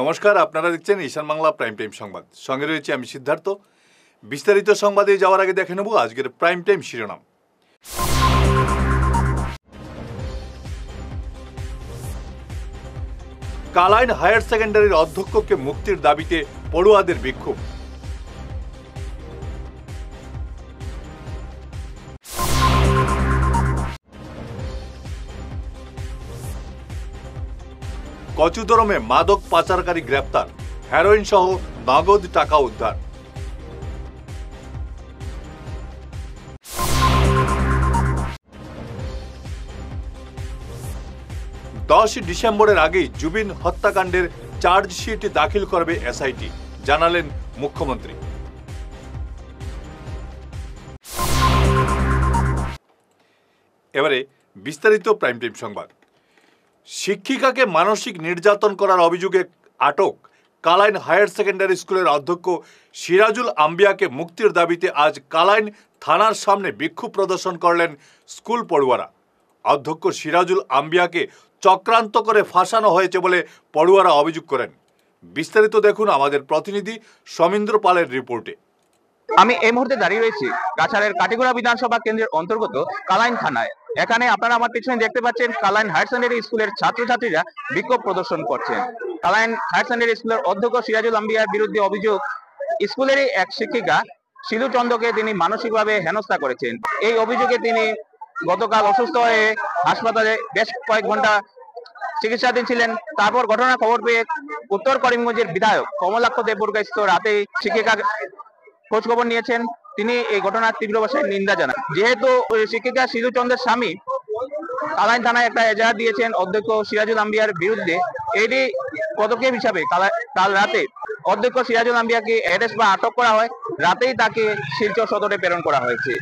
নমস্কার, আপনারা দেখছেন ঈশান বাংলা প্রাইম টাইম সংবাদ। সঙ্গে রয়েছে আমি সিদ্ধার্থ। বিস্তারিত সংবাদে যাওয়ার আগে দেখে নেব আজকের প্রাইম টাইম শিরোনাম। কালাইন হায়ার সেকেন্ডারির অধ্যক্ষকে মুক্তির দাবিতে পড়ুয়াদের বিক্ষোভ। কচুদরমে মাদক পাচারকারী গ্রেপ্তার, হেরোইন সহ নগদ টাকা উদ্ধার। 10 ডিসেম্বরের আগেই জুবিন হত্যাকাণ্ডের চার্জশিট দাখিল করবে এসআইটি, জানালেন মুখ্যমন্ত্রী। এবারে বিস্তারিত প্রাইম টাইম সংবাদ। শিক্ষিকাকে মানসিক নির্যাতন করার অভিযোগে আটক কালাইন হায়ার সেকেন্ডারি স্কুলের অধ্যক্ষ সিরাজুল আম্বিয়াকে মুক্তির দাবিতে আজ কালাইন থানার সামনে বিক্ষোভ প্রদর্শন করলেন স্কুল পড়ুয়ারা। অধ্যক্ষ সিরাজুল আম্বিয়াকে চক্রান্ত করে ফাঁসানো হয়েছে বলে পড়ুয়ারা অভিযোগ করেন। বিস্তারিত দেখুন আমাদের প্রতিনিধি সমীন্দ্র পালের রিপোর্টে। আমি এই মুহূর্তে দাঁড়িয়ে রয়েছি কাছাড়ের কাটিগড়া বিধানসভা কেন্দ্রের অন্তর্গত কালাইন থানায়। এখানে আপনারা আমার পিছনে দেখতে পাচ্ছেন কালাইন হায়ার সেকেন্ডারি স্কুলের ছাত্রছাত্রীরা বিক্ষোভ প্রদর্শন করছেন। কালাইন হায়ার সেকেন্ডারি স্কুলের অধ্যক্ষ সিরাজুল আম্বিয়ার বিরুদ্ধে অভিযোগ, স্কুলেরই এক শিক্ষিকা সিধু চন্দ্রকে তিনি মানসিকভাবে হেনস্থা করেছেন। এই অভিযোগে তিনি গতকাল অসুস্থ হয়ে হাসপাতালে বেশ কয়েক ঘন্টা চিকিৎসাধীন ছিলেন। তারপর ঘটনার খবর পেয়ে উত্তর করিমগঞ্জের বিধায়ক কমলাক্ষ দেববর্মা রাতেই শিক্ষিকা খোঁজ খবর নিয়েছেন। তিনি এই ঘটনার তীব্র ভাষায় নিন্দা জানান। যেহেতু শিক্ষিকা সিধু চন্দ্রের স্বামী কালাইন থানায় একটা এজাহার দিয়েছেন অধ্যক্ষ সিরাজুল আম্বিয়ার বিরুদ্ধে, এটি পদক্ষেপ হিসাবে কাল রাতে অধ্যক্ষ সিরাজুল আম্বিয়াকে অ্যারেস্ট বা আটক করা হয়। রাতেই তাকে শিলচর সদরে প্রেরণ করা হয়েছে।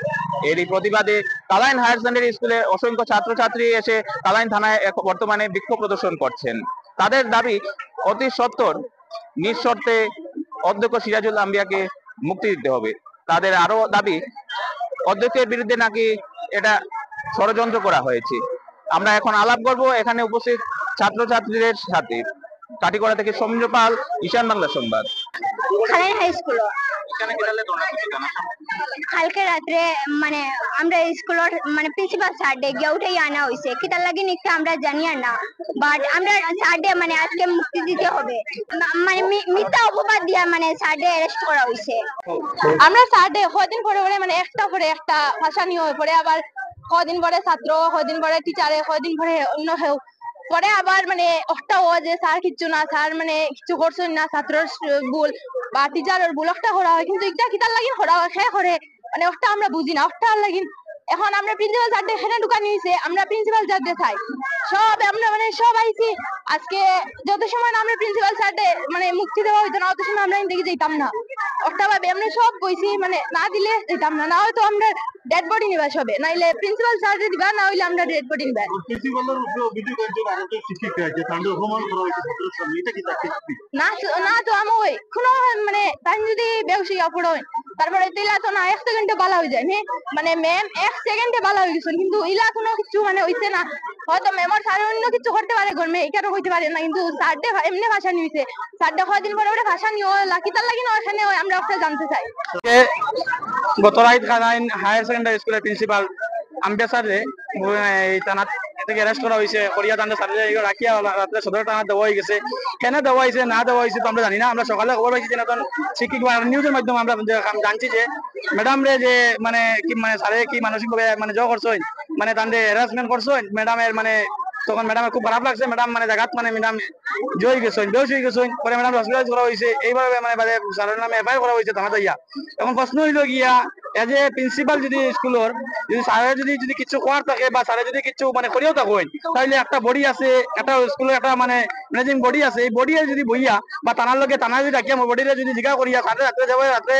এরই প্রতিবাদে কালাইন হায়ার সেকেন্ডারি স্কুলের অসংখ্য ছাত্রছাত্রী এসে কালাইন থানায় বর্তমানে বিক্ষোভ প্রদর্শন করছেন। তাদের দাবি অতি সত্বর নিঃশর্তে অধ্যক্ষ সিরাজুল আম্বিয়াকে মুক্তি দিতে হবে। তাদের আরো দাবি, অধ্যক্ষের বিরুদ্ধে নাকি এটা ষড়যন্ত্র করা হয়েছে। আমরা এখন আলাপ করব এখানে উপস্থিত ছাত্রছাত্রীদের সাথে। কাটিগড়া থেকে সমীন্দ্র পাল, ঈশান বাংলা সংবাদ। কালাইন হাই স্কুল কালকে রাত্রে মানে আমরা স্কুলের মানে প্রিন্সিপাল স্যার ডে গিয়ে উঠেই আনা হয়েছে, কিতার লাগি নিতে আমরা জানি না, বাট আমরা স্যার ডে মানে আজকে মুক্তি দিতে হবে মানে মিথ্যা অপবাদ দিয়া মানে স্যার ডে অ্যারেস্ট করা হয়েছে। আমরা স্যার ডে কদিন পরে মানে একটা পরে একটা ভাষা নিয়ে পরে আবার কদিন পরে ছাত্র, কদিন পরে টিচারে, কদিন পরে অন্য কেউ পরে আবার মানে একটা ও যে স্যার কিচ্ছু না, স্যার মানে কিছু করছেন না, ছাত্রর ভুল বা টিচারের ভুল একটা করা হয়, কিন্তু এটা কিতার লাগিন করা হয় সে করে মানে ওটা আমরা বুঝি না। ওটা লাগিন এখন আমরা প্রিন্সিপাল স্যার এখানে ঢুকা নিয়েছে, আমরা প্রিন্সিপাল স্যার চাই সব আমরা মানে সব আইছি আজকে। যত সময় না আমরা প্রিন্সিপাল স্যার মানে মুক্তি দেওয়া হইতো না, অত সময় আমরা দেখে যেতাম না। ওটা ভাবে আমরা সব বইছি মানে না দিলে যেতাম না, না হয়তো আমরা ডেড বডি নিবা সবে, নাইলে প্রিন্সিপাল স্যার দিবা, না হইলে আমরা ডেড বডি নিবা। না না তো আমি ওই কোনো মানে তাই যদি বেউসি অপড় হয় তারপরে ইলা তো না 1 সেকেন্ডে বালা হয়ে যায়। মানে ম্যাম 1 সেকেন্ডে বালা হয়ে গেছে, কিন্তু ইলা কোনো কিছু মানে হইছে না। হয়তো ম্যামর স্যার অন্য কিছু করতে পারে গরমে, এখানে হইতে পারে না, কিন্তু স্যারডে এমনি ভাষা নিয়েছে। স্যারডে কদিন পরে ওটা ভাষা নিয়ে লাকিতার লাগি না ওখানে আমরা ওটা জানতে চাই। গত রাত কালাইন হায়ার সেকেন্ডারি স্কুলের প্রিন্সিপাল আম্বিয়া স্যারে এই থানা থেকে অ্যারেস্ট করা হয়েছে। করিয়া থানা স্যারে রাখিয়া রাত্রে সদর থানা দেওয়া হয়ে গেছে। কেন দেওয়া হয়েছে না দেওয়া হয়েছে তো আমরা জানি না। আমরা সকালে খবর পাইছি যে নতুন শিক্ষিক নিউজের মাধ্যমে আমরা জানছি যে ম্যাডাম রে যে মানে কি মানে স্যারে কি মানসিকভাবে মানে জয় করছেন, মানে তাদের হ্যারাসমেন্ট করছেন ম্যাডামের, মানে তখন ম্যাডামের খুব খারাপ লাগছে। ম্যাডাম মানে জায়গাত মানে ম্যাডাম জয় গেছেন, বেউস হয়ে গেছেন। পরে ম্যাডাম হসপিটালাইজ করা হয়েছে। এইভাবে মানে স্যারের নামে এফআইআর করা হয়েছে থানা যাইয়া। এখন প্রশ্ন হইল গিয়া এজ এ প্রিন্সিপাল যদি স্কুলের যদি স্যারের যদি কিছু করার থাকে বা স্যারের যদি কিছু মানে করিও থাকেন, তাহলে একটা বডি আছে, একটা স্কুলের একটা মানে ম্যানেজিং বডি আছে। এই বডি যদি বইয়া বা থানার লগে থানা যদি রাখিয়া বডিরে যদি জিজ্ঞা করিয়া স্যারে রাত্রে যাবে, রাত্রে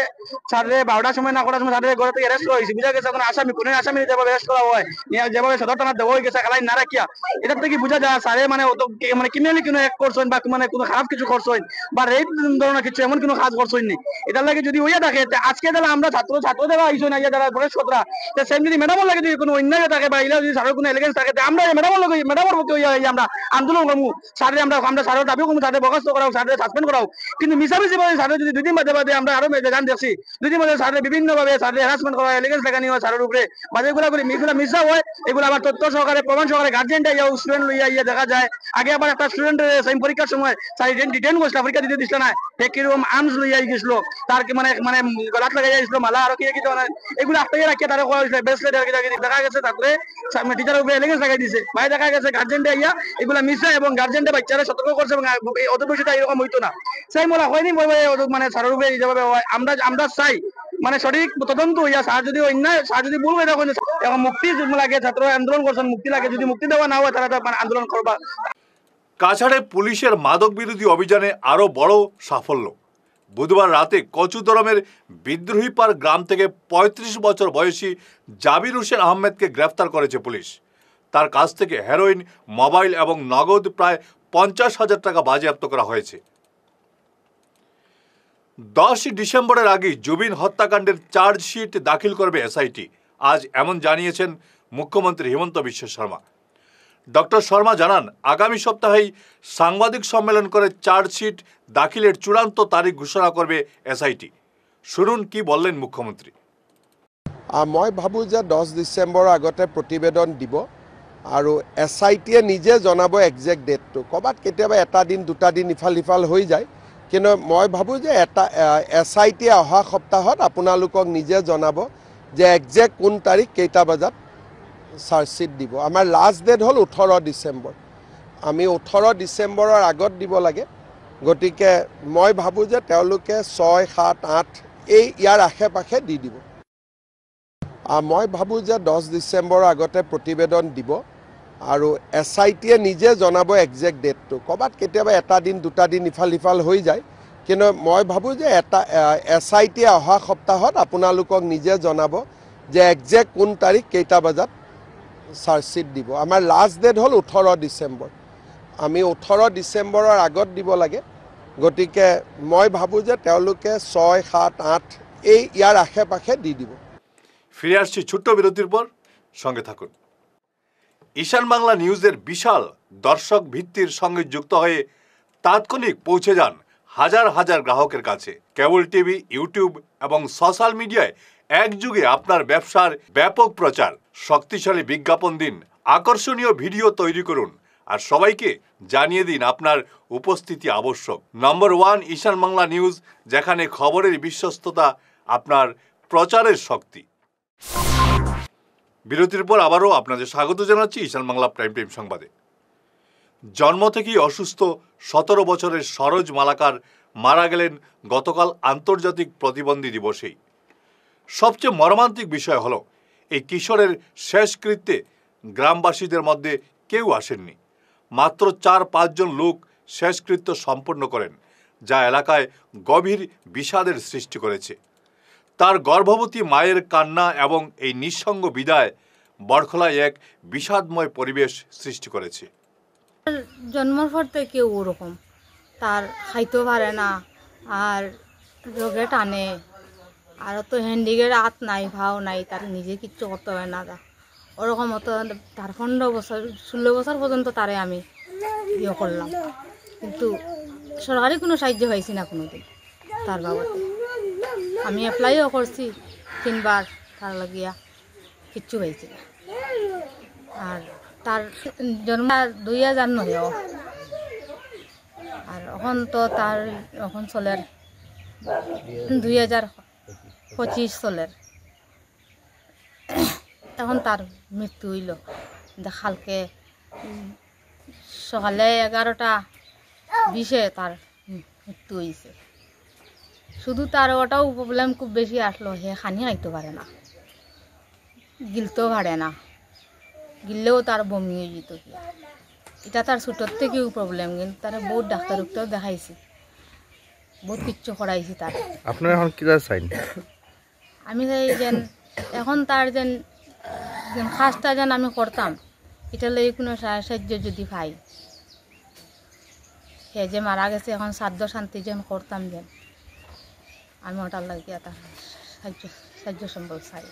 স্যারে 12টার সময় না করার সময় স্যারের ঘরে থেকে অ্যারেস্ট করা হয়েছে। বুঝা গেছে এখন আসামি কোন আসামি যেভাবে অ্যারেস্ট করা হয়, যেভাবে সদর থানা দেওয়া হয়ে গেছে কালাইন না রাখিয়া, এটা থেকে বোঝা যায় স্যারে মানে মানে ক্রিমিনালি কোনো এক করছেন বা মানে কোনো খারাপ কিছু করছেন বা রেপ ধরনের কিছু এমন কোনো কাজ করছেন নি। এটার লাগে যদি হইয়া থাকে আজকে তাহলে আমরা ছাত্র দেওয়া আইসো না যারা বয়স্করা সেম যদি ম্যাডামের লাগে যদি কোনো অন্যায় থাকে বা ইলা যদি স্যারের কোনো এলিগেন্স থাকে আমরা ম্যাডামের লগে ম্যাডামের পক্ষে আমরা আন্দোলন করবো স্যারের আমরা স্যারের দাবি করবো স্যারের বরখাস্ত করাও স্যারের সাসপেন্ড করাও কিন্তু মিশামিশি ভাবে স্যারের যদি 2 দিন বাদে আমরা আরো গান দেখছি 2 দিন বাদে স্যারের বিভিন্ন ভাবে স্যারের হ্যারাসমেন্ট করা এলিগেন্স লাগানি হয় স্যারের উপরে বাজে এগুলা করে মিশা হয় এগুলো আবার তথ্য সহকারে প্রমাণ সহকারে গার্জেন্ট আইয়া স্টুডেন্ট লইয়া ইয়ে দেখা যায় আগে আবার একটা স্টুডেন্টের সেম পরীক্ষার সময় স্যার ডিটেন করছিল পরীক্ষা দিতে দিছিল না কিরকম আর্মস লইয়া গেছিল তার কি মানে মানে গলাত লাগাইয়া গেছিল মালা আরো কি এগুলো আপনাকে রাখিয়ে তারা ব্রেসলেট দেখা গেছে তারপরে টিচারের উপরে এলিগেন্স লাগাই দিছে ভাই দেখা গেছে গার্জেন্টে আইয়া এগুলা মিশা এবং গার্জেন্টে বাচ্চারা সতর্ক করছে এবং অত বেশিটা এরকম হইতো না সেই মোলা হয়নি মানে স্যারের উপরে যেভাবে আমরা চাই মানে সঠিক তদন্ত হইয়া স্যার যদি অন্যায় স্যার যদি ভুল হয়ে থাকেন এখন মুক্তি লাগে ছাত্র আন্দোলন করছেন মুক্তি লাগে যদি মুক্তি দেওয়া না হয় তারা মানে আন্দোলন করবা। কাছাড়ে পুলিশের মাদক বিরোধী অভিযানে আরো বড় সাফল্য। বুধবার রাতে কচুদরমের বিদ্রোহীপাড় গ্রাম থেকে ৩৫ বছর বয়সী জাবির হোসেন আহমেদকে গ্রেফতার করেছে পুলিশ। তার কাছ থেকে হেরোইন, মোবাইল এবং নগদ প্রায় ৫০,০০০ টাকা বাজেয়াপ্ত করা হয়েছে। 10 ডিসেম্বরের আগে জুবিন হত্যাকাণ্ডের চার্জশিট দাখিল করবে এসআইটি। আজ এমন জানিয়েছেন মুখ্যমন্ত্রী হিমন্ত বিশ্ব শর্মা। ডক্টর শর্মা জানান, আগামী সপ্তাহেই সাংবাদিক সম্মেলন করে চার্জশিট দাখিলের চূড়ান্ত তারিখ ঘোষণা করবে এসআইটি। শুনুন কি বললেন মুখ্যমন্ত্রী। মই ভাবো যে 10 ডিসেম্বৰৰ আগতে প্ৰতিবেদন দিব আৰু এসআইটিয়ে নিজে জনাব একজেক্ট ডেটটো। ক'ৰবাত কেতিয়াবা এটা দিন দুটা দিন ইফাল সিফাল হৈ যায়, কিন্তু মই ভাবো যে এটা এসআইটিয়ে অহা সপ্তাহত আপোনালোকক নিজে জনাব যে একজেক্ট কোন তাৰিখ কেইটা বজাত চাৰ্জশ্বিট দিব। আমাৰ লাষ্ট ডেট হ'ল 18 ডিচেম্বৰ। আমি 18 ডিচেম্বৰৰ আগত দিব লাগে। গতিকে মই ভাবো যে তেওঁলোকে 6, 7, 8 ইয়াৰ আশে পাশে দি দিব। মই ভাবো যে 10 ডিচেম্বৰৰ আগতে প্ৰতিবেদন দিব আৰু এসআইটিয়ে নিজে জনাব একজেক্ট ডেটটো। ক'ৰবাত কেতিয়াবা এটা দিন দুটা দিন ইফাল সিফাল হৈ যায়, কিন্তু মই ভাবো যে এসআইটিয়ে অহা সপ্তাহত আপোনালোকক নিজে জনাব যে একজেক্ট কোন তাৰিখ কেইটা বজাত চাৰ্জশ্বিট দিব। আমাৰ লাষ্ট ডেট হ'ল 18 ডিচেম্বৰ। আমি 18 ডিচেম্বৰৰ আগত দিব লাগে। গতিকে মই ভাবো যে তেওঁলোকে 6, 7, 8 ইয়াৰ আশে পাশে দি দিব। ফিরে আসছি ছোট্ট বিরতির পর, সঙ্গে থাকুন। ঈশান বাংলা নিউজের বিশাল দর্শক ভিত্তির সঙ্গে যুক্ত হয়ে তাৎক্ষণিক পৌঁছে যান হাজার হাজার গ্রাহকের কাছে। কেবল টিভি, ইউটিউব এবং সোশ্যাল মিডিয়ায় একযুগে আপনার ব্যবসার ব্যাপক প্রচার। শক্তিশালী বিজ্ঞাপন দিন, আকর্ষণীয় ভিডিও তৈরি করুন আর সবাইকে জানিয়ে দিন আপনার উপস্থিতি আবশ্যক। নম্বর 1 ঈশান বাংলা নিউজ, যেখানে খবরের বিশ্বস্ততা আপনার প্রচারের শক্তি। বিরতির পর আবারও আপনাদের স্বাগত জানাচ্ছি ঈশান বাংলা প্রাইম টাইম সংবাদে। জন্ম থেকেই অসুস্থ 17 বছরের সরোজ মালাকার মারা গেলেন গতকাল আন্তর্জাতিক প্রতিবন্ধী দিবসেই। সবচেয়ে মর্মান্তিক বিষয় হলো, এই কিশোরের শেষকৃত্যে গ্রামবাসীদের মধ্যে কেউ আসেননি। মাত্র 4-5 জন লোক শেষকৃত্য সম্পন্ন করেন, যা এলাকায় গভীর বিষাদের সৃষ্টি করেছে। তার গর্ভবতী মায়ের কান্না এবং এই নিঃসঙ্গ বিদায় বরখলায় এক বিষাদময় পরিবেশ সৃষ্টি করেছে। জন্মের পর থেকে ওরকম, তার খাইতেও পারে না, আর রোগে টানে, আর তো হ্যান্ডিগের হাত নাই, ভাও নাই, তার নিজে কিচ্ছু করতে হয় না। ওরকম হতো। তার 15 বছর 16 বছর পর্যন্ত তারে আমি ইয়ে করলাম, কিন্তু সরকারি কোনো সাহায্য হয়েছি না কোনোদিন তার বাবদে। আমি অ্যাপ্লাইও করছি 3 বার, তার লাগিয়া কিচ্ছু হয়েছে না। আর তার জন্ম 2009 আর এখন তো তার এখন চলের 2025 চলের। এখন তার মৃত্যু হইল দেখালকে সকালে 11:20 তার মৃত্যু হয়েছে। শুধু তার ওটাও প্রবলেম খুব বেশি আসলো, হে খানি খাইতে পারে না, গিলতেও পারে না, গিললেও তার বমি হয়ে যেত। এটা তার ছোটোর থেকেও প্রবলেম, কিন্তু তার বহুত ডাক্তার দেখাইছি, বহুত কিচ্ছু করাইছি তার। আপনার এখন কি চাই? আমি চাই যেন এখন তার যেন কাজটা যেন আমি করতাম, এটা লই কোনো সাহায্য যদি পাই। সে যে মারা গেছে, এখন শ্রাদ্ধ শান্তি যেন করতাম, যেন আমি ওটার লাগিয়া তার সাহায্য সাহায্য সম্ভব চাই।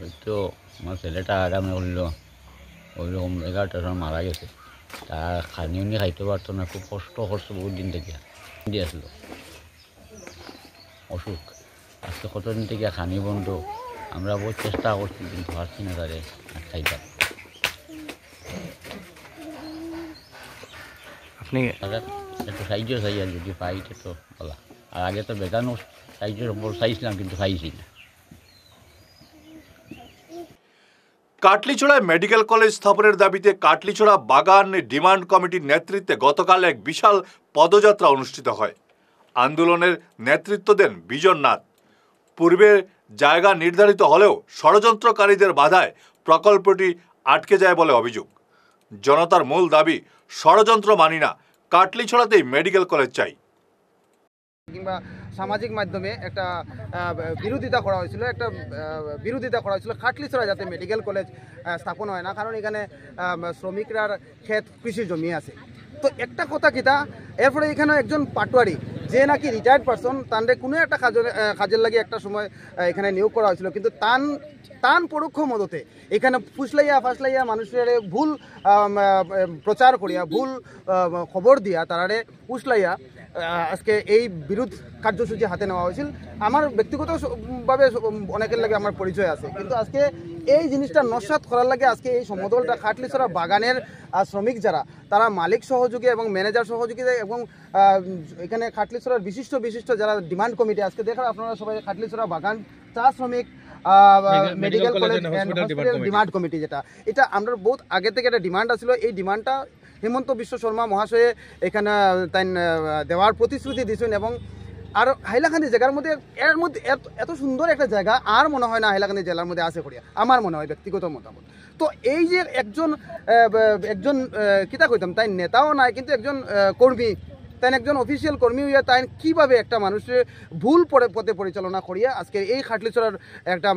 ওই তো আমার ছেলেটা আগামী করলো ওই রকম 11টার সময় মারা গেছে। তার খানি উনি খাইতে পারতো না, খুব কষ্ট করছে বহুত দিন থেকে দিয়ে আসলো অসুখ। আজকে কতদিন থেকে খানি বন্ধ, আমরা বহুত চেষ্টা করছি কিন্তু পারছি না তারে খাইতে। আপনি একটু সাহায্য চাই, আর যদি পাই তো বলা। আর আগে তো বেগানো সাহায্য চাইছিলাম কিন্তু পাইছি না। কাটলিছড়ায় মেডিকেল কলেজ স্থাপনের দাবিতে কাটলিছড়া বাগান ডিমান্ড কমিটির নেতৃত্বে গতকাল এক বিশাল পদযাত্রা অনুষ্ঠিত হয়। আন্দোলনের নেতৃত্ব দেন বিজন নাথ। পূর্বে জায়গা নির্ধারিত হলেও ষড়যন্ত্রকারীদের বাধায় প্রকল্পটি আটকে যায় বলে অভিযোগ। জনতার মূল দাবি, ষড়যন্ত্র মানি না, কাটলিছড়াতেই মেডিকেল কলেজ চাই। কিংবা সামাজিক মাধ্যমে একটা বিরোধিতা করা হয়েছিল, কাটলিছড়া যাতে মেডিকেল কলেজ স্থাপন হয় না, কারণ এখানে শ্রমিকরার ক্ষেত কৃষি জমি আছে। তো একটা কথা কিতা, এরপরে এখানে একজন পাটোয়ারি যে নাকি রিটায়ার্ড পারসন, তানরে কোনো একটা কাজের লাগে একটা সময় এখানে নিয়োগ করা হয়েছিল, কিন্তু তান পরোক্ষ মদতে এখানে ফাসলাইয়া মানুষের ভুল প্রচার করিয়া, ভুল খবর দিয়া, তারারে ফুসলাইয়া আজকে এই বিরোধ কার্যসূচি হাতে নেওয়া হয়েছিল। আমার ব্যক্তিগতভাবে অনেকের লাগে আমার পরিচয় আছে, কিন্তু আজকে এই জিনিসটা নস্যাৎ করার লাগে আজকে এই সমদলটা কাটলিছড়া বাগানের শ্রমিক যারা, তারা মালিক সহযোগী এবং ম্যানেজার সহযোগী এবং এখানে কাটলিছড়ার বিশিষ্ট যারা ডিমান্ড কমিটি, আজকে দেখেন আপনারা সবাই কাটলিছড়া বাগান চা শ্রমিক মেডিকেল কলেজ ডিমান্ড কমিটি, এটা আমরা বহুত আগে থেকে একটা ডিমান্ড আসছিল। এই ডিমান্ডটা হেমন্ত বিশ্ব শর্মা মহাশয়ে এখানে তাই দেওয়ার প্রতিশ্রুতি দিয়েছেন, এবং আর হাইলাকান্দি জায়গার মধ্যে এর মধ্যে এত সুন্দর একটা জায়গা আর মনে হয় না হাইলাকান্দি জেলার মধ্যে আছে করিয়া, আমার মনে হয় ব্যক্তিগত মতামত। তো এই যে একজন কিতা কইতাম, তাই নেতাও নাই কিন্তু একজন কর্মী, তাই একজন অফিসিয়াল কর্মী হইয়া তাই কিভাবে একটা মানুষের ভুল পথে পরিচালনা করিয়া আজকে এই কাটলিছড়ার একটা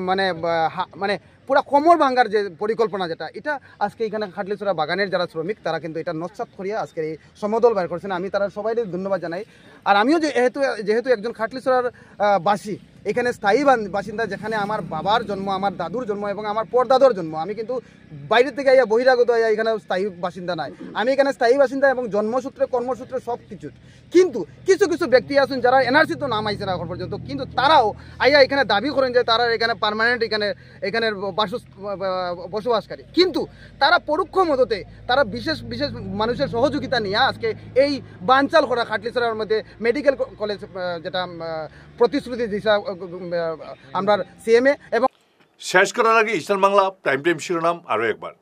মানে পুরা কোমর ভাঙ্গার যে পরিকল্পনা যেটা, এটা আজকে এখানে কাটলিছড়া বাগানের যারা শ্রমিক তারা কিন্তু এটা নস্যাৎ করিয়া আজকে এই সমদল বাইর করছেন। আমি তারা সবাই ধন্যবাদ জানাই। আর আমিও যেহেতু একজন কাটলিছড়ার বাসী, এখানে স্থায়ী বাসিন্দা, যেখানে আমার বাবার জন্ম, আমার দাদুর জন্ম এবং আমার পরদাদুর জন্ম, আমি কিন্তু বাইরে থেকে আইয়া বহিরাগত আইয়া এখানে স্থায়ী বাসিন্দা নাই, আমি এখানে স্থায়ী বাসিন্দা এবং জন্মসূত্রে কর্মসূত্রে সব কিছু। কিন্তু কিছু ব্যক্তি আছেন যারা এনআরসি তো নাম আইছে না এখন পর্যন্ত, কিন্তু তারাও আইয়া এখানে দাবি করেন যে তারা এখানে পার্মানেন্ট এখানে বসবাসকারী, কিন্তু তারা পরোক্ষ মদতে তারা বিশেষ মানুষের সহযোগিতা নিয়ে আজকে এই বানচাল করা কাটলিছড়ার মধ্যে মেডিকেল কলেজ যেটা প্রতিশ্রুতি দিয়েছে আমরা সিএমএ। এবং শেষ করার আগে ইস্টার্ন বাংলা প্রাইম টাইম শিরোনাম আরও একবার।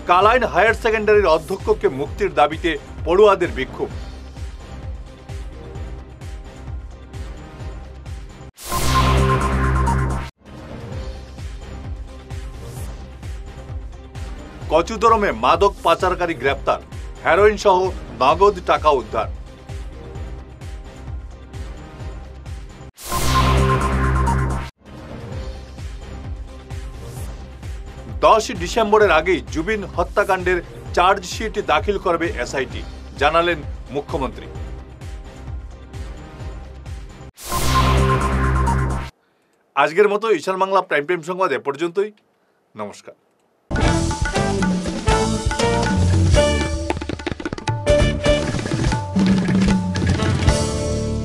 কালাইন হায়ার সেকেন্ডারির অধ্যক্ষকে মুক্তির দাবিতে পড়ুয়াদের বিক্ষোভ। কচুদরমে মাদক পাচারকারী গ্রেপ্তার, হেরোইন সহ নগদ টাকা উদ্ধার। 10 ডিসেম্বরের আগেই জুবিন হত্যাকাণ্ডের চার্জশিট দাখিল করবে এসআইটি, জানালেন মুখ্যমন্ত্রী। আজকের মতো ঈশান বাংলা প্রাইম টাইম সংবাদ এ পর্যন্তই। নমস্কার।